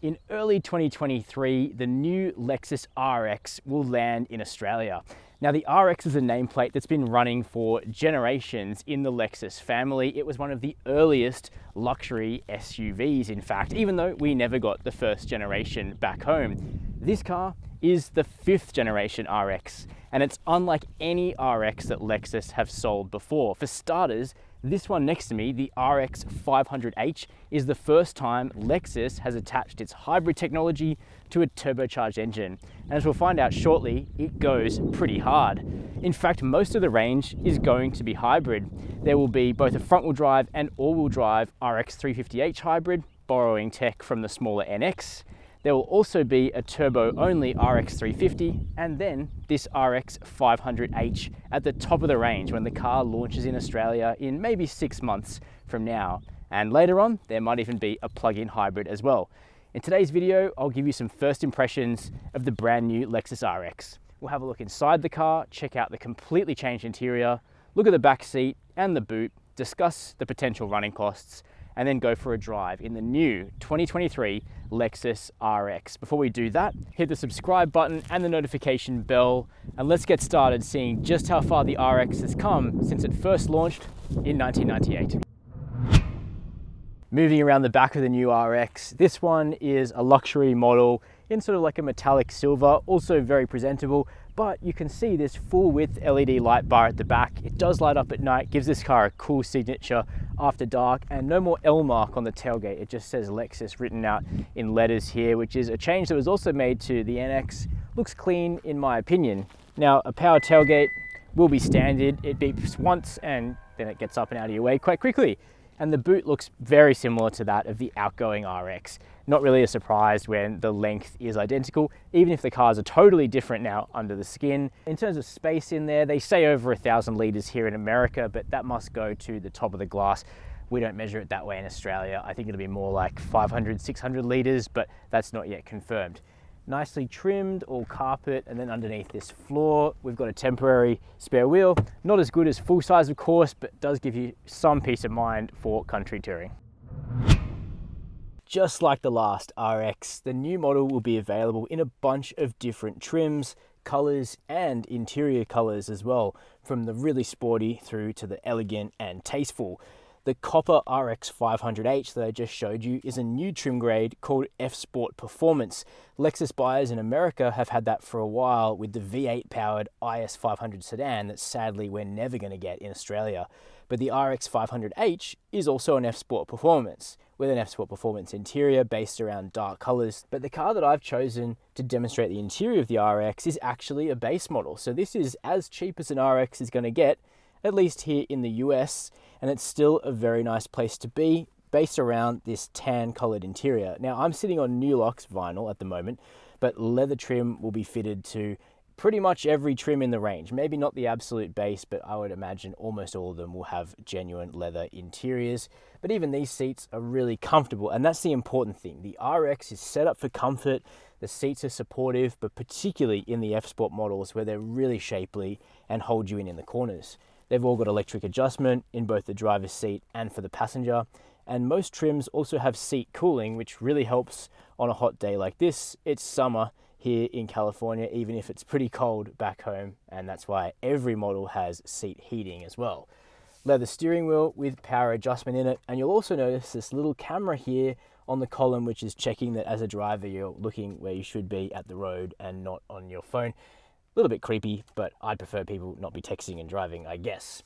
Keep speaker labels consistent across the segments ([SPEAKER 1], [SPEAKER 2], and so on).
[SPEAKER 1] In early 2023, the new Lexus RX will land in Australia. Now, the RX is a nameplate that's been running for generations in the Lexus family. It was one of the earliest luxury SUVs, in fact, even though we never got the first generation back home. This car is the 5th generation RX, and it's unlike any RX that Lexus have sold before. For starters, this one next to me, the RX 500h, is the first time Lexus has attached its hybrid technology to a turbocharged engine. And as we'll find out shortly, it goes pretty hard. In fact, most of the range is going to be hybrid. There will be both a front-wheel drive and all-wheel drive RX 350h hybrid, borrowing tech from the smaller NX. There will also be a turbo-only RX 350 and then this RX 500h at the top of the range when the car launches in Australia in maybe 6 months from now. And later on, there might even be a plug-in hybrid as well. In today's video, I'll give you some first impressions of the brand new Lexus RX. We'll have a look inside the car, check out the completely changed interior, look at the back seat and the boot, discuss the potential running costs, and then go for a drive in the new 2023 Lexus RX. Before we do that, hit the subscribe button and the notification bell, and let's get started seeing just how far the RX has come since it first launched in 1998. Moving around the back of the new RX, this one is a luxury model in sort of like a metallic silver, also very presentable, but you can see this full width LED light bar at the back. It does light up at night, gives this car a cool signature after dark, and no more L mark on the tailgate. It just says Lexus written out in letters here, which is a change that was also made to the NX. Looks clean in my opinion. Now, a power tailgate will be standard. It beeps once and then it gets up and out of your way quite quickly. And the boot looks very similar to that of the outgoing RX. Not really a surprise when the length is identical, even if the cars are totally different now under the skin. In terms of space in there, they say over 1,000 litres here in America, but that must go to the top of the glass. We don't measure it that way in Australia. I think it'll be more like 500, 600 litres, but that's not yet confirmed. Nicely trimmed, all carpet, and then underneath this floor, we've got a temporary spare wheel. Not as good as full size, of course, but does give you some peace of mind for country touring. Just like the last RX, the new model will be available in a bunch of different trims, colors, and interior colors as well, from the really sporty through to the elegant and tasteful. The copper RX 500h that I just showed you is a new trim grade called F Sport Performance. Lexus buyers in America have had that for a while with the V8 powered IS 500 sedan that sadly we're never going to get in Australia. But the RX 500h is also an F Sport Performance, with an F Sport Performance interior based around dark colors. But the car that I've chosen to demonstrate the interior of the RX is actually a base model. So this is as cheap as an RX is going to get, at least here in the US, and it's still a very nice place to be, based around this tan colored interior. Now, I'm sitting on Nulux vinyl at the moment, but leather trim will be fitted to pretty much every trim in the range. Maybe not the absolute base, but I would imagine almost all of them will have genuine leather interiors. But even these seats are really comfortable, and that's the important thing. The RX is set up for comfort, the seats are supportive, but particularly in the F Sport models where they're really shapely and hold you in the corners. They've all got electric adjustment in both the driver's seat and for the passenger. And most trims also have seat cooling, which really helps on a hot day like this. It's summer here in California, even if it's pretty cold back home. And that's why every model has seat heating as well. Leather steering wheel with power adjustment in it. And you'll also notice this little camera here on the column, which is checking that as a driver, you're looking where you should be at the road and not on your phone. A little bit creepy, but I'd prefer people not be texting and driving, I guess.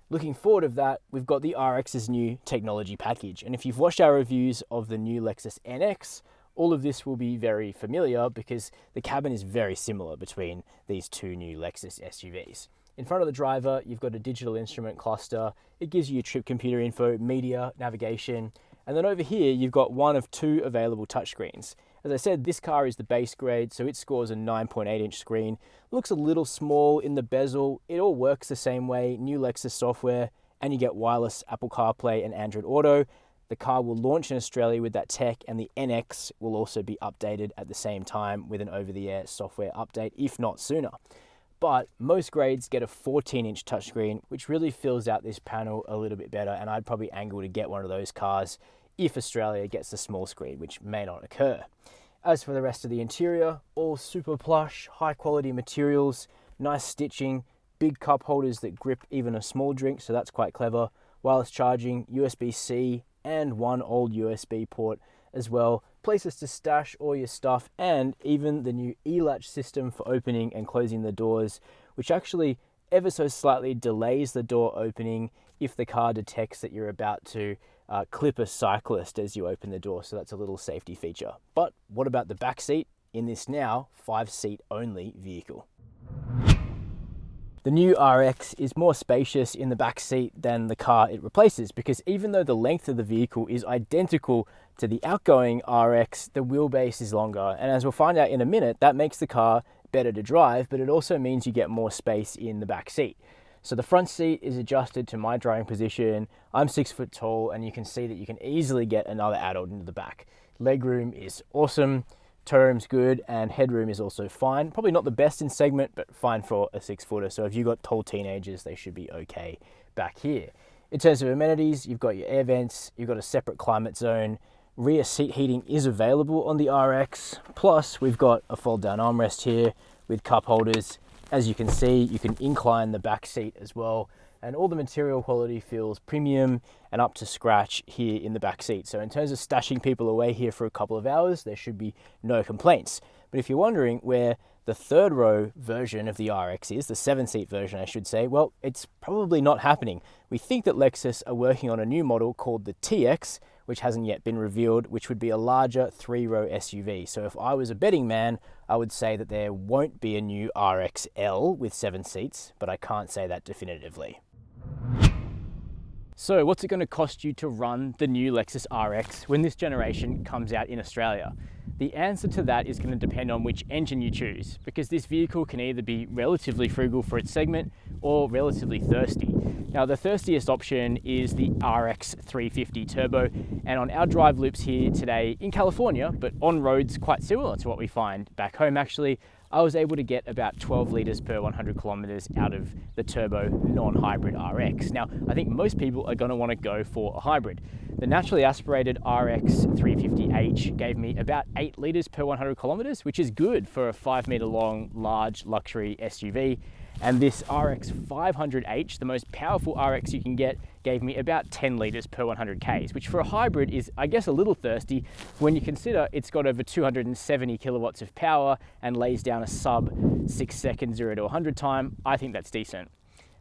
[SPEAKER 1] Looking forward of that, we've got the RX's new technology package. And if you've watched our reviews of the new Lexus NX, all of this will be very familiar because the cabin is very similar between these two new Lexus SUVs. In front of the driver, you've got a digital instrument cluster. It gives you your trip computer info, media, navigation. And then over here, you've got one of 2 available touchscreens. As I said, this car is the base grade, so it scores a 9.8-inch screen. Looks a little small in the bezel. It all works the same way, new Lexus software, and you get wireless Apple CarPlay and Android Auto. The car will launch in Australia with that tech, and the NX will also be updated at the same time with an over-the-air software update, if not sooner. But most grades get a 14-inch touchscreen, which really fills out this panel a little bit better, and I'd probably angle to get one of those cars if Australia gets the small screen, which may not occur. As for the rest of the interior, all super plush, high quality materials, nice stitching, big cup holders that grip even a small drink, so that's quite clever. Wireless charging, USB-C, and one old USB port as well. Places to stash all your stuff, and even the new e-latch system for opening and closing the doors, which actually ever so slightly delays the door opening if the car detects that you're about to clip a cyclist as you open the door, so that's a little safety feature. But what about the back seat in this now 5-seat only vehicle? The new RX is more spacious in the back seat than the car it replaces, because even though the length of the vehicle is identical to the outgoing RX, the wheelbase is longer, and as we'll find out in a minute, that makes the car better to drive, but it also means you get more space in the back seat. So the front seat is adjusted to my driving position. I'm 6 foot tall, and you can see that you can easily get another adult into the back. Legroom is awesome, toe room's good, and headroom is also fine. Probably not the best in segment, but fine for a 6-footer. So if you've got tall teenagers, they should be okay back here. In terms of amenities, you've got your air vents, you've got a separate climate zone, rear seat heating is available on the RX, plus we've got a fold down armrest here with cup holders. As you can see, you can incline the back seat as well, and all the material quality feels premium and up to scratch here in the back seat. So in terms of stashing people away here for a couple of hours, there should be no complaints. But if you're wondering where the third row version of the RX is, the 7-seat version I should say, well, it's probably not happening. We think that Lexus are working on a new model called the TX, which hasn't yet been revealed, which would be a larger 3-row SUV. So if I was a betting man, I would say that there won't be a new RXL with 7 seats, but I can't say that definitively. So what's it going to cost you to run the new Lexus RX when this generation comes out in Australia? The answer to that is going to depend on which engine you choose, because this vehicle can either be relatively frugal for its segment or relatively thirsty. Now, the thirstiest option is the RX 350 Turbo, and on our drive loops here today in California, but on roads quite similar to what we find back home actually, I was able to get about 12 litres per 100 kilometres out of the turbo non-hybrid RX. Now, I think most people are going to want to go for a hybrid. The naturally aspirated RX 350H gave me about 8 litres per 100 kilometres, which is good for a 5 metre long, large luxury SUV. And this RX 500H, the most powerful RX you can get, gave me about 10 litres per 100 Ks, which for a hybrid is, I guess, a little thirsty when you consider it's got over 270 kilowatts of power and lays down a sub 6-second 0 to 100 time. I think that's decent.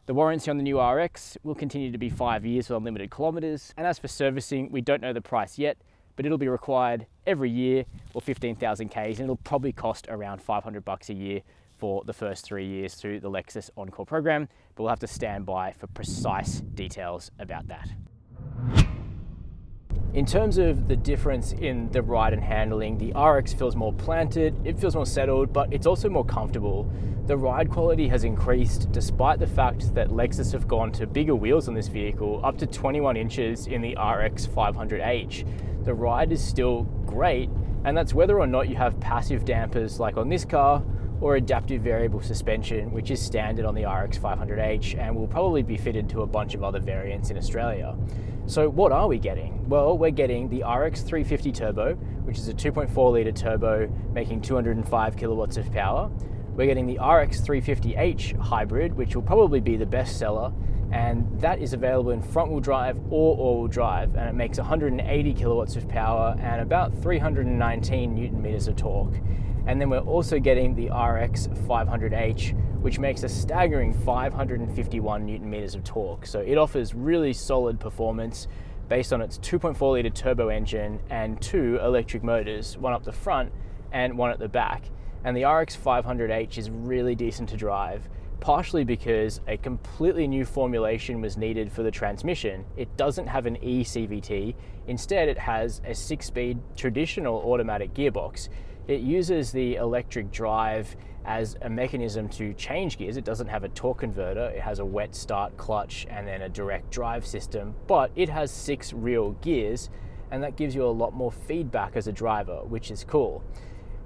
[SPEAKER 1] The warranty on the new RX will continue to be 5 years with unlimited kilometres, and as for servicing, we don't know the price yet, but it'll be required every year or 15,000 Ks, and it'll probably cost around $500 a year for the first 3 years through the Lexus On-Call program, but we'll have to stand by for precise details about that. In terms of the difference in the ride and handling, the RX feels more planted, it feels more settled, but it's also more comfortable. The ride quality has increased despite the fact that Lexus have gone to bigger wheels on this vehicle, up to 21 inches in the RX 500H. The ride is still great, and that's whether or not you have passive dampers like on this car, or adaptive variable suspension, which is standard on the RX 500H and will probably be fitted to a bunch of other variants in Australia. So what are we getting? Well, we're getting the RX 350 Turbo, which is a 2.4 litre turbo making 205 kilowatts of power. We're getting the RX 350H hybrid, which will probably be the best seller, and that is available in front-wheel drive or all-wheel drive, and it makes 180 kilowatts of power and about 319 newton meters of torque. And then we're also getting the RX 500H, which makes a staggering 551 newton meters of torque. So it offers really solid performance based on its 2.4 litre turbo engine and 2 electric motors, one up the front and one at the back. And the RX 500H is really decent to drive, partially because a completely new formulation was needed for the transmission. It doesn't have an eCVT, instead it has a 6-speed traditional automatic gearbox. It uses the electric drive as a mechanism to change gears. It doesn't have a torque converter, it has a wet start clutch and then a direct drive system, but it has 6 real gears, and that gives you a lot more feedback as a driver, which is cool.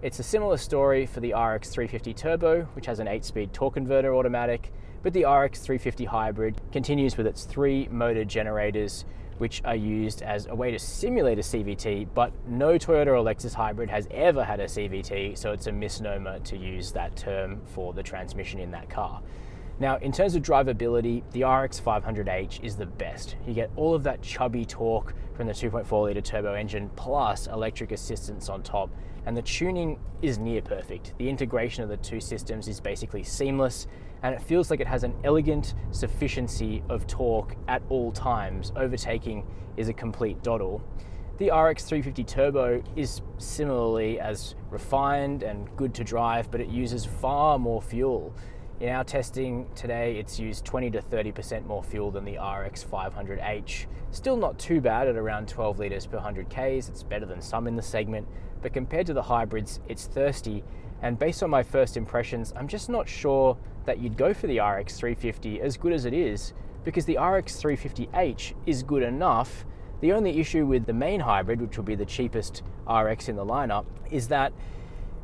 [SPEAKER 1] It's a similar story for the RX 350 Turbo, which has an 8-speed torque converter automatic, but the RX 350 Hybrid continues with its 3 motor generators, which are used as a way to simulate a CVT, but no Toyota or Lexus hybrid has ever had a CVT, so it's a misnomer to use that term for the transmission in that car. Now, in terms of drivability, the RX 500h is the best. You get all of that chubby torque from the 2.4 litre turbo engine plus electric assistance on top, and the tuning is near perfect. The integration of the two systems is basically seamless, and it feels like it has an elegant sufficiency of torque at all times. Overtaking is a complete doddle. The RX 350 Turbo is similarly as refined and good to drive, but it uses far more fuel. In our testing today, it's used 20 to 30% more fuel than the RX 500h. Still not too bad at around 12 litres per 100 Ks. It's better than some in the segment, but compared to the hybrids, it's thirsty. And based on my first impressions, I'm just not sure that you'd go for the RX 350 as good as it is, because the RX 350h is good enough. The only issue with the main hybrid, which will be the cheapest RX in the lineup, is that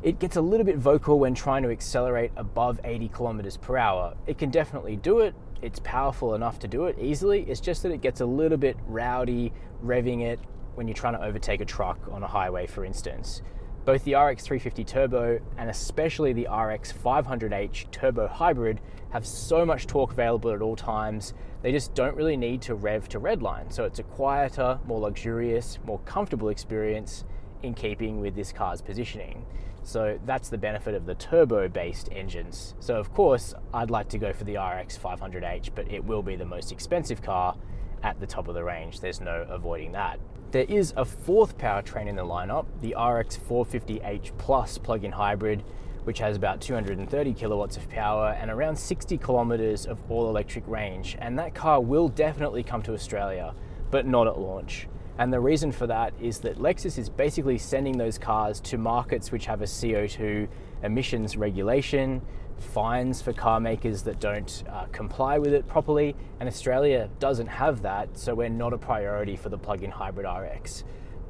[SPEAKER 1] it gets a little bit vocal when trying to accelerate above 80 kilometers per hour. It can definitely do it. It's powerful enough to do it easily. It's just that it gets a little bit rowdy revving it when you're trying to overtake a truck on a highway, for instance. Both the RX 350 Turbo and especially the RX 500h Turbo Hybrid have so much torque available at all times. They just don't really need to rev to redline. So it's a quieter, more luxurious, more comfortable experience in keeping with this car's positioning. So that's the benefit of the turbo-based engines. So of course, I'd like to go for the RX 500h, but it will be the most expensive car at the top of the range. There's no avoiding that. There is a fourth powertrain in the lineup, the RX 450h Plus plug-in hybrid, which has about 230 kilowatts of power and around 60 kilometers of all-electric range. And that car will definitely come to Australia, but not at launch. And the reason for that is that Lexus is basically sending those cars to markets which have a CO2 emissions regulation, fines for car makers that don't comply with it properly, and Australia doesn't have that, so we're not a priority for the plug-in hybrid RX.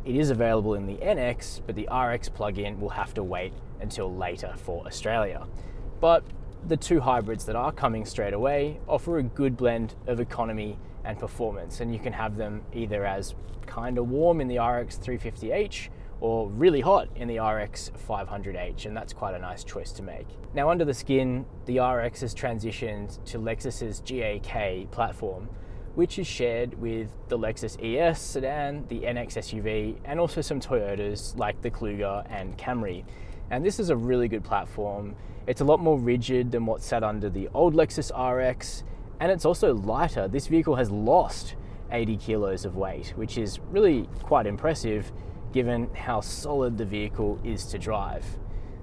[SPEAKER 1] It is available in the NX, but the RX plug-in will have to wait until later for Australia. But the two hybrids that are coming straight away offer a good blend of economy and performance, and you can have them either as kind of warm in the RX 350h or really hot in the RX 500h, and that's quite a nice choice to make. Now, under the skin, the RX has transitioned to Lexus's GAK platform, which is shared with the Lexus ES sedan, the NX SUV, and also some Toyotas like the Kluger and Camry. And this is a really good platform. It's a lot more rigid than what sat under the old Lexus RX, and it's also lighter. This vehicle has lost 80 kilos of weight, which is really quite impressive given how solid the vehicle is to drive.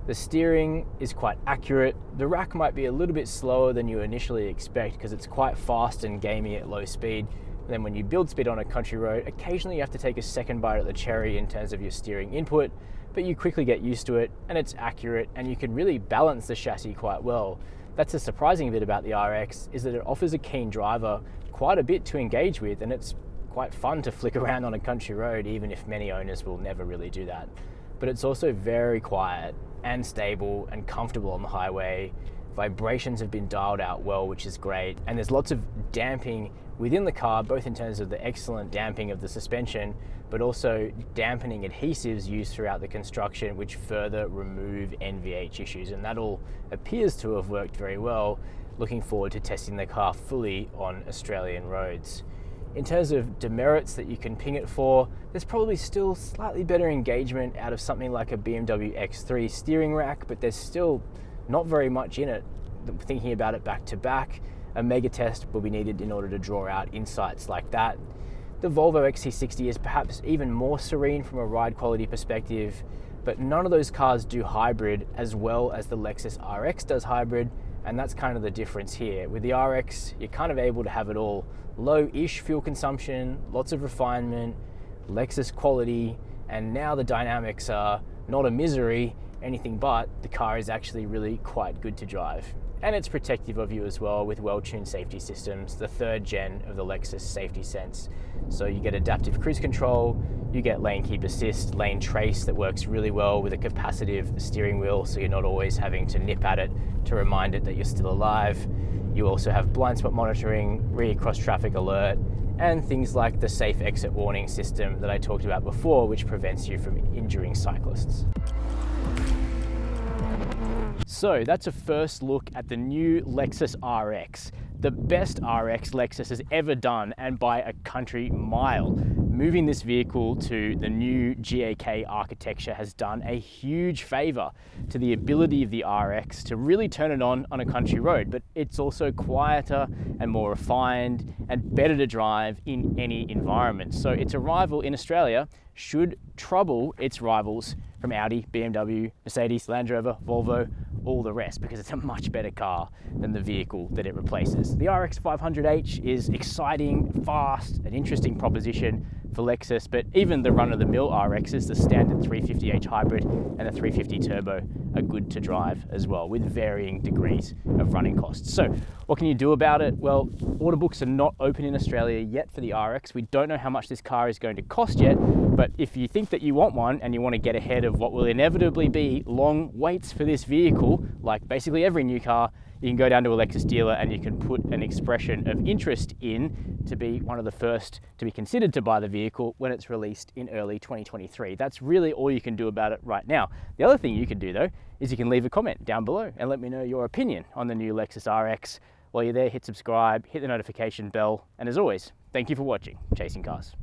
[SPEAKER 1] The steering is quite accurate. The rack might be a little bit slower than you initially expect because it's quite fast and gamey at low speed. And then when you build speed on a country road, occasionally you have to take a second bite at the cherry in terms of your steering input, but you quickly get used to it and it's accurate and you can really balance the chassis quite well. That's a surprising bit about the RX, is that it offers a keen driver quite a bit to engage with, and it's quite fun to flick around on a country road, even if many owners will never really do that. But it's also very quiet and stable and comfortable on the highway. Vibrations have been dialed out well, which is great, and there's lots of damping within the car, both in terms of the excellent damping of the suspension, but also dampening adhesives used throughout the construction, which further remove NVH issues, and that all appears to have worked very well. Looking forward to testing the car fully on Australian roads. In terms of demerits that you can ping it for, there's probably still slightly better engagement out of something like a BMW X3 steering rack, but there's still not very much in it. Thinking about it back to back, a mega test will be needed in order to draw out insights like that. The Volvo XC60 is perhaps even more serene from a ride quality perspective, but none of those cars do hybrid as well as the Lexus RX does hybrid, and that's kind of the difference here. With the RX, you're kind of able to have it all. Low-ish fuel consumption, lots of refinement, Lexus quality, and now the dynamics are not a misery, anything but. The car is actually really quite good to drive. And it's protective of you as well with well-tuned safety systems, the third gen of the Lexus Safety Sense. So you get adaptive cruise control, you get lane keep assist, lane trace that works really well with a capacitive steering wheel, so you're not always having to nip at it to remind it that you're still alive. You also have blind spot monitoring, rear cross traffic alert, and things like the safe exit warning system that I talked about before, which prevents you from injuring cyclists. So that's a first look at the new Lexus RX, the best RX Lexus has ever done, and by a country mile. Moving this vehicle to the new GAK architecture has done a huge favor to the ability of the RX to really turn it on a country road, but it's also quieter and more refined and better to drive in any environment. So its arrival in Australia should trouble its rivals from Audi, BMW, Mercedes, Land Rover, Volvo, all the rest, because it's a much better car than the vehicle that it replaces. The RX 500h is exciting, fast, an interesting proposition for Lexus, but even the run-of-the-mill RXs, the standard 350h hybrid and the 350 turbo, are good to drive as well, with varying degrees of running costs. So what can you do about it? Well, order books are not open in Australia yet for the RX. We don't know how much this car is going to cost yet, but if you think that you want one and you want to get ahead of what will inevitably be long waits for this vehicle, like basically every new car, you can go down to a Lexus dealer and you can put an expression of interest in to be one of the first to be considered to buy the vehicle when it's released in early 2023. That's really all you can do about it right now. The other thing you can do though is you can leave a comment down below and let me know your opinion on the new Lexus RX. While you're there, hit subscribe, hit the notification bell, and as always, thank you for watching Chasing Cars.